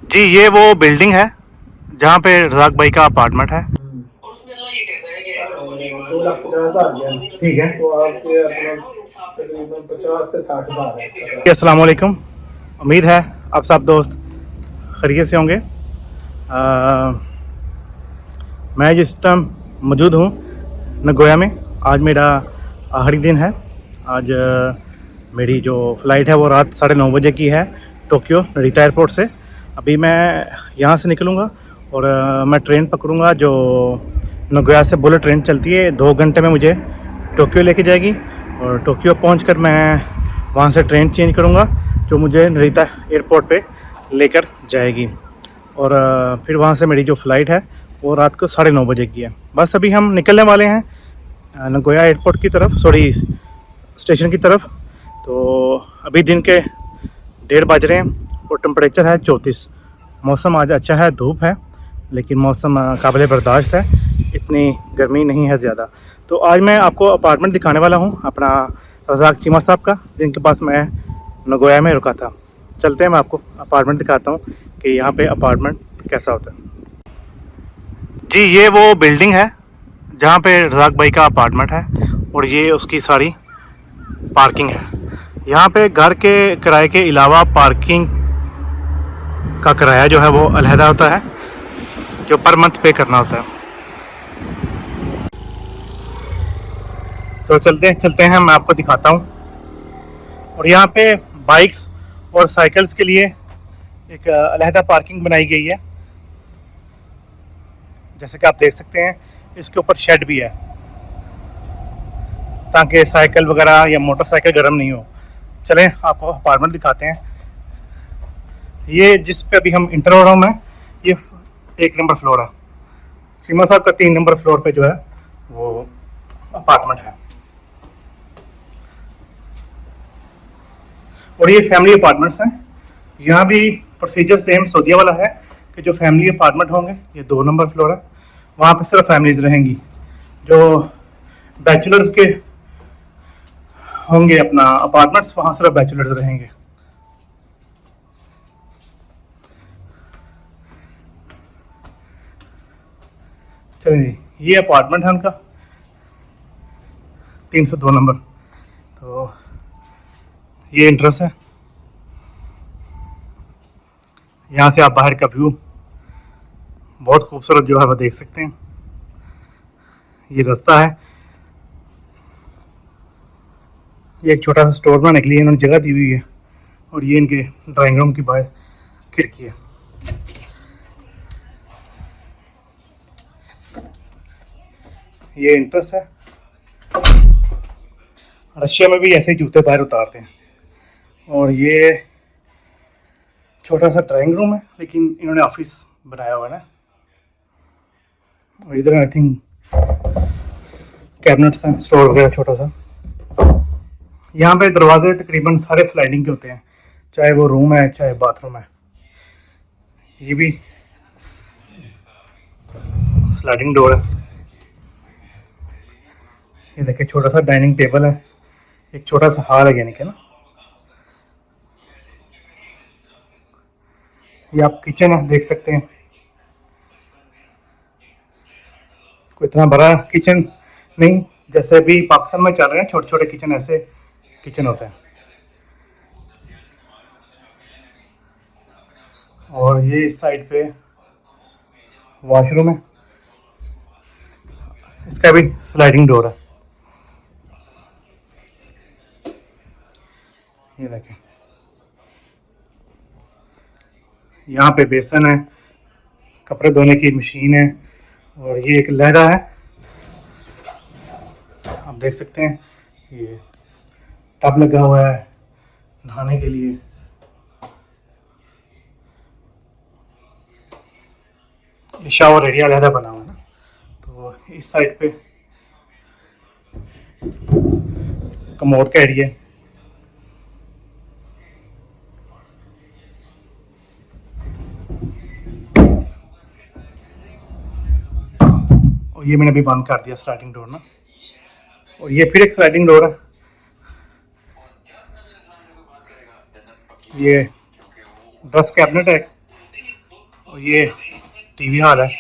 जी ये वो बिल्डिंग है जहाँ पे रज़ाक भाई का अपार्टमेंट है। 2,50,000 दिया। ठीक है। तो आपके अपना तकरीबन 50 से 60 हज़ार है इसका प्राइस। अस्सलाम वालेकुम। उम्मीद है आप सब दोस्त खैरियत से होंगे। मैं जिस टाइम मौजूद हूँ नगोया में। आज मेरा आखिरी दिन है। आज मेरी जो फ़्लाइट है वो रात 9:30 की है टोक्यो नरिता एयरपोर्ट से। अभी मैं यहाँ से निकलूँगा और मैं ट्रेन पकड़ूँगा जो नगोया से बुलेट ट्रेन चलती है। 2 घंटे में मुझे टोक्यो लेके जाएगी और टोक्यो पहुँच मैं वहाँ से ट्रेन चेंज करूँगा जो मुझे नरिता एयरपोर्ट पे लेकर जाएगी। और फिर वहाँ से मेरी जो फ़्लाइट है वो रात को 9:30 की है। बस अभी हम निकलने वाले हैं नगोया एयरपोर्ट की तरफ, सॉरी स्टेशन की तरफ। तो अभी दिन के 1:30 बज रहे हैं और टेम्परेचर है 34। मौसम आज अच्छा है, धूप है लेकिन मौसम काबिल बर्दाश्त है, इतनी गर्मी नहीं है ज़्यादा। तो आज मैं आपको अपार्टमेंट दिखाने वाला हूँ अपना, रज़ाक चीमा साहब का, जिनके पास मैं नगोया में रुका था। चलते हैं, मैं आपको अपार्टमेंट दिखाता हूँ कि यहाँ पे अपार्टमेंट कैसा होता है। जी ये वो बिल्डिंग है जहाँ पे रज़ाक भाई का अपार्टमेंट है और ये उसकी सारी पार्किंग है। यहाँ पे घर के किराए के अलावा पार्किंग का किराया जो है वो अलहदा होता है, जो पर मंथ पे करना होता है। तो चलते हैं, मैं आपको दिखाता हूँ। और यहाँ पे बाइक्स और साइकिल्स के लिए एक अलहदा पार्किंग बनाई गई है। जैसे कि आप देख सकते हैं, इसके ऊपर शेड भी है ताकि साइकिल वगैरह या मोटरसाइकिल गर्म नहीं हो। चलें आपको अपार्टमेंट दिखाते हैं। ये जिस पे अभी हम इंटर हो रहा हूँ मैं, ये 1 नंबर फ्लोर है। सीमा साहब का 3 नंबर फ्लोर पे जो है वो अपार्टमेंट है। और ये फैमिली अपार्टमेंट्स हैं। यहाँ भी प्रोसीजर सेम सऊदीया वाला है कि जो फैमिली अपार्टमेंट होंगे, ये 2 नंबर फ्लोर है, वहाँ पे सिर्फ फैमिलीज रहेंगी। जो बैचलर्स के होंगे अपना अपार्टमेंट्स, वहाँ सिर्फ बैचलर्स रहेंगे। चलिए जी, ये अपार्टमेंट है उनका 302 नंबर। तो ये इंट्रेंस है। यहाँ से आप बाहर का व्यू बहुत खूबसूरत जो है वो देख सकते हैं। ये रास्ता है। ये एक छोटा सा स्टोर बनाने के लिए इन्होंने जगह दी हुई है और ये इनके ड्राइंग रूम की बाहर खिड़की है। ये इंट्रेंस है। रशिया में भी ऐसे ही जूते बाहर उतारते हैं। और ये छोटा सा ड्राइंग रूम है लेकिन इन्होंने ऑफिस बनाया हुआ है ना। और इधर आई थिंक कैबिनेट्स हैं, स्टोर वगैरह छोटा सा। यहाँ पे दरवाजे तकरीबन सारे स्लाइडिंग के होते हैं, चाहे वो रूम है चाहे बाथरूम है। ये भी स्लाइडिंग डोर है। ये देखिए, छोटा सा डाइनिंग टेबल है, एक छोटा सा हॉल है यानी कि ना। ये आप किचन है देख सकते हैं। कोई इतना बड़ा किचन नहीं, जैसे अभी पाकिस्तान में चल रहे हैं छोटे छोटे किचन, ऐसे किचन होते हैं। और ये इस साइड पे वॉशरूम है, इसका भी स्लाइडिंग डोर है। ये देखें, यहाँ पे बेसन है, कपड़े धोने की मशीन है और ये एक लहदा है, आप देख सकते हैं। ये टब लगा हुआ है नहाने के लिए। ये शावर एरिया लहदा बना हुआ है ना। तो इस साइड पे कमोड का एरिया है। और ये मैंने अभी बंद कर दिया स्लाइडिंग डोर ना। और ये फिर एक स्लाइडिंग डोर है। ये ड्रेस कैबिनेट है। और ये टीवी हॉल है,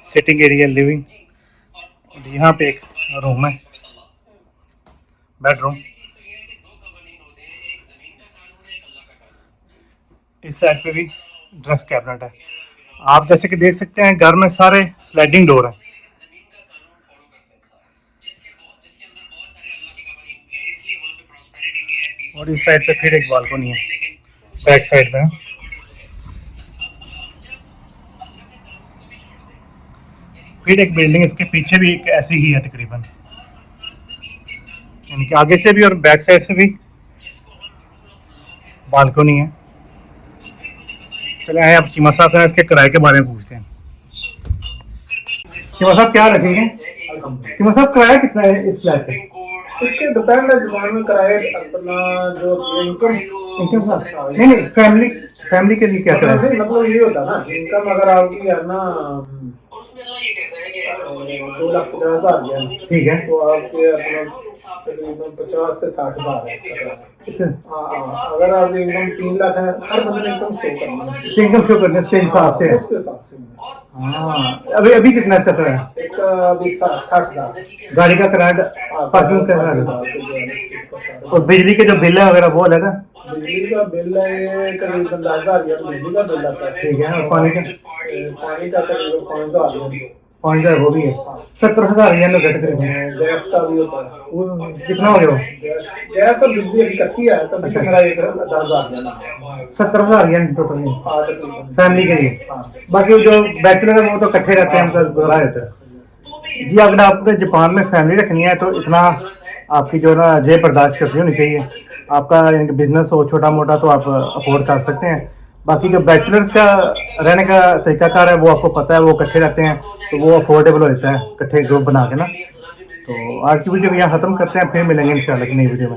सिटिंग एरिया, लिविंग। यहाँ पे एक रूम है, बेडरूम। इस साइड पे भी ड्रेस कैबिनेट है। आप जैसे कि देख सकते हैं घर में सारे स्लाइडिंग डोर है। और इस साइड पे फिर एक बालकनी है, बैक साइड में। फिर एक बिल्डिंग इसके पीछे भी एक ऐसी ही है तकरीबन, यानी कि आगे से भी और बैक साइड से भी बालकनी है। चले आए अब चीमा साहब से इसके किराए के बारे में पूछते हैं। चीमा साहब क्या रखेंगे? चीमा साहब किराया कितना है इस फ्लैट पे? इसके डिपेंड है जुबान में कराए अपना जो इनकम इनकम साहब नहीं फैमिली के लिए क्या नहीं, किराया? मतलब ये होता है ना, इनकम अगर आपकी है ना 2,50,000 है, ठीक है। तो आपके अपना तकरीबन 50 से 60,000 है इसका किराया। हाँ, अगर आपकी इनकम 3 लाख है, हर बंदे इनकम शो करना है, इनकम शो करने के हिसाब से है। उसके हिसाब से। हाँ, अभी कितना इसका किराया? इसका अभी 60,000 गाड़ी का किराया, पार्किंग का किराया और बिजली के जो बिल है वगैरह वो अलग है? बिजली का बिल है ये तकरीबन 10,000 बिजली का बिल आता है, ठीक है। और पानी का तकरीबन 5,000, 5,000 वो भी है। 70,000 ये लोग तकरीबन। गैस का भी होता है। वो कितना हो गया? गैस और बिजली इकट्ठी है, तब भी मेरा ये 10,000 70,000 यानी टोटल तकरीबन फैमिली के लिए। बाकी जो बैचलर है वो तो इकट्ठे रहते हैं, उनका गुजारा रहता है। जी, अगर आपने जापान में फैमिली रखनी है तो इतना आपकी जो ना जेब बर्दाश्त करनी होनी चाहिए। आपका यानी कि बिजनेस हो छोटा मोटा तो आप अफोर्ड कर सकते हैं। बाकी जो बैचलर्स का रहने का तरीकाकार है वो आपको पता है, वो इकट्ठे रहते हैं तो वो अफोर्डेबल हो जाता है इकट्ठे ग्रुप बना के ना। तो आज की वीडियो यहाँ ख़त्म करते हैं, फिर मिलेंगे इंशाल्लाह की नई वीडियो में।